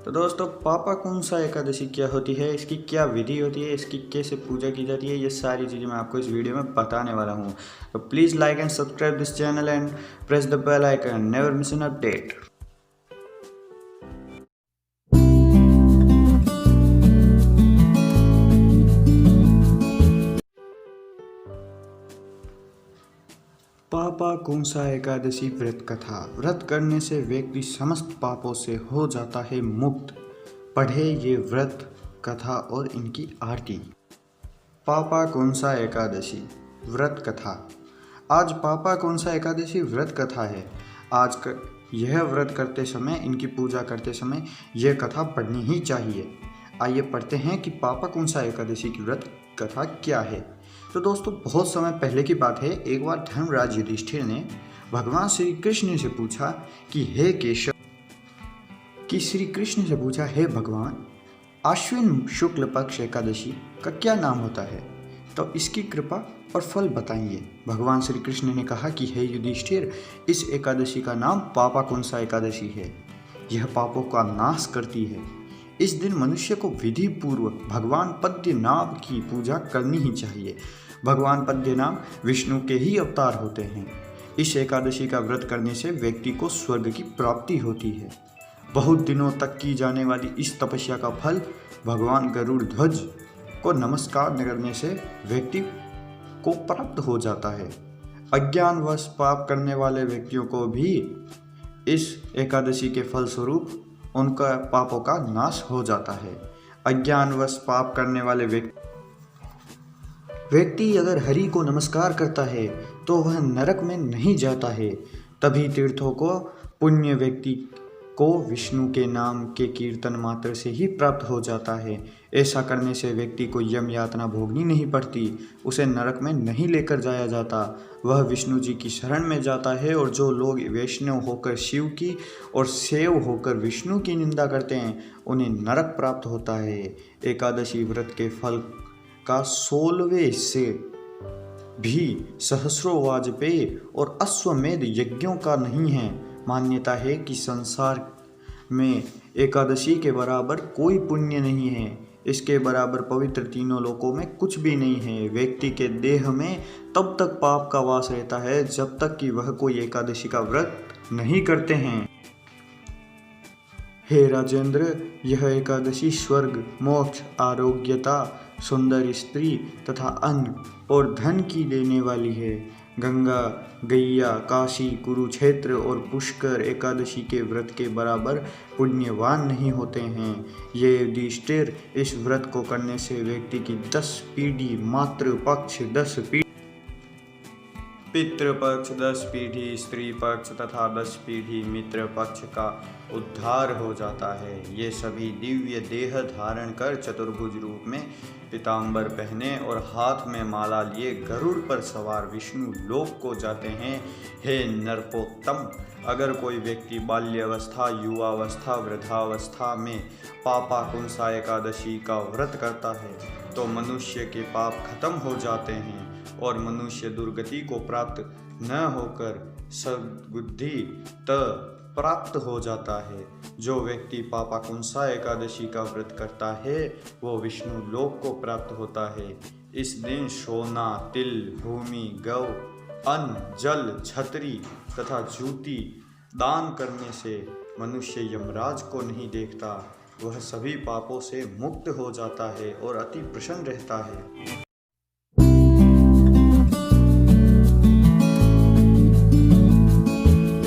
तो दोस्तों पापाकुंसा एकादशी क्या होती है, इसकी क्या विधि होती है, इसकी कैसे पूजा की जाती है, ये सारी चीज़ें मैं आपको इस वीडियो में बताने वाला हूँ। तो please like and subscribe this channel and press the bell icon, never miss an update. Papankusha Ekadashi व्रत कथा। व्रत करने से व्यक्ति समस्त पापों से हो जाता है मुक्त। पढ़े ये व्रत कथा और इनकी आरती। पापाकुंसा एकादशी व्रत कथा। आज पापाकुंसा एकादशी व्रत कथा है। यह व्रत करते समय, इनकी पूजा करते समय यह कथा पढ़नी ही चाहिए। आइए पढ़ते हैं कि पापाकुंसा एकादशी की व्रत कथा क्या है। तो दोस्तों बहुत समय पहले की बात है। एक बार धर्मराज युधिष्ठिर ने भगवान श्री कृष्ण से पूछा कि हे केशव, श्री कृष्ण से पूछा, हे भगवान, आश्विन शुक्ल पक्ष एकादशी का क्या नाम होता है, तो इसकी कृपा और फल बताइए। भगवान श्री कृष्ण ने कहा कि हे युधिष्ठिर, इस एकादशी का नाम पापाकुंसा एकादशी है। यह पापों का नाश करती है। इस दिन मनुष्य को विधि पूर्वक भगवान पद्मनाभ की पूजा करनी ही चाहिए। भगवान पद्मनाभ विष्णु के ही अवतार होते हैं। इस एकादशी का व्रत करने से व्यक्ति को स्वर्ग की प्राप्ति होती है। बहुत दिनों तक की जाने वाली इस तपस्या का फल भगवान गरुड़ ध्वज को नमस्कार करने से व्यक्ति को प्राप्त हो जाता है। अज्ञानवश पाप करने वाले व्यक्तियों को भी इस एकादशी के फल स्वरूप उनका पापों का नाश हो जाता है। अज्ञानवश पाप करने वाले व्यक्ति अगर हरि को नमस्कार करता है तो वह नरक में नहीं जाता है। तभी तीर्थों को पुण्य व्यक्ति को विष्णु के नाम के कीर्तन मात्र से ही प्राप्त हो जाता है। ऐसा करने से व्यक्ति को यम यातना भोगनी नहीं पड़ती, उसे नरक में नहीं लेकर जाया जाता। वह विष्णु जी की शरण में जाता है। और जो लोग वैष्णव होकर शिव की और शैव होकर विष्णु की निंदा करते हैं, उन्हें नरक प्राप्त होता है। एकादशी व्रत के फल का 16वें हिस्से भी सहस्रों वाजपेय और अश्वमेध यज्ञों का नहीं है। मान्यता है कि संसार में एकादशी के बराबर कोई पुण्य नहीं है। इसके बराबर पवित्र तीनों लोकों में कुछ भी नहीं है। व्यक्ति के देह में तब तक पाप का वास रहता है जब तक कि वह कोई एकादशी का व्रत नहीं करते हैं। हे राजेंद्र, यह एकादशी स्वर्ग, मोक्ष, आरोग्यता, सुंदर स्त्री तथा अन्न और धन की देने वाली है। गंगा, गैया, काशी, कुरुक्षेत्र और पुष्कर एकादशी के व्रत के बराबर पुण्यवान नहीं होते हैं। ये युधिष्ठिर, इस व्रत को करने से व्यक्ति की 10 पीढ़ी, मातृ पक्ष 10 पीढ़ी, पितृपक्ष 10 पीढ़ी, स्त्री पक्ष तथा 10 पीढ़ी मित्र पक्ष का उद्धार हो जाता है। ये सभी दिव्य देह धारण कर चतुर्भुज रूप में पीताम्बर पहने और हाथ में माला लिए गरुड़ पर सवार विष्णु लोक को जाते हैं। हे नरपोत्तम, अगर कोई व्यक्ति बाल्यावस्था, युवावस्था, वृद्धावस्था में पापाकुंसा एकादशी का व्रत करता है तो मनुष्य के पाप खत्म हो जाते हैं और मनुष्य दुर्गति को प्राप्त न होकर सद्बुद्धि प्राप्त हो जाता है। जो व्यक्ति पापाकुंसा एकादशी का व्रत करता है वो विष्णु लोक को प्राप्त होता है। इस दिन सोना, तिल, भूमि, गौ, अन्न, जल, छतरी तथा जूती दान करने से मनुष्य यमराज को नहीं देखता। वह सभी पापों से मुक्त हो जाता है और अति प्रसन्न रहता है।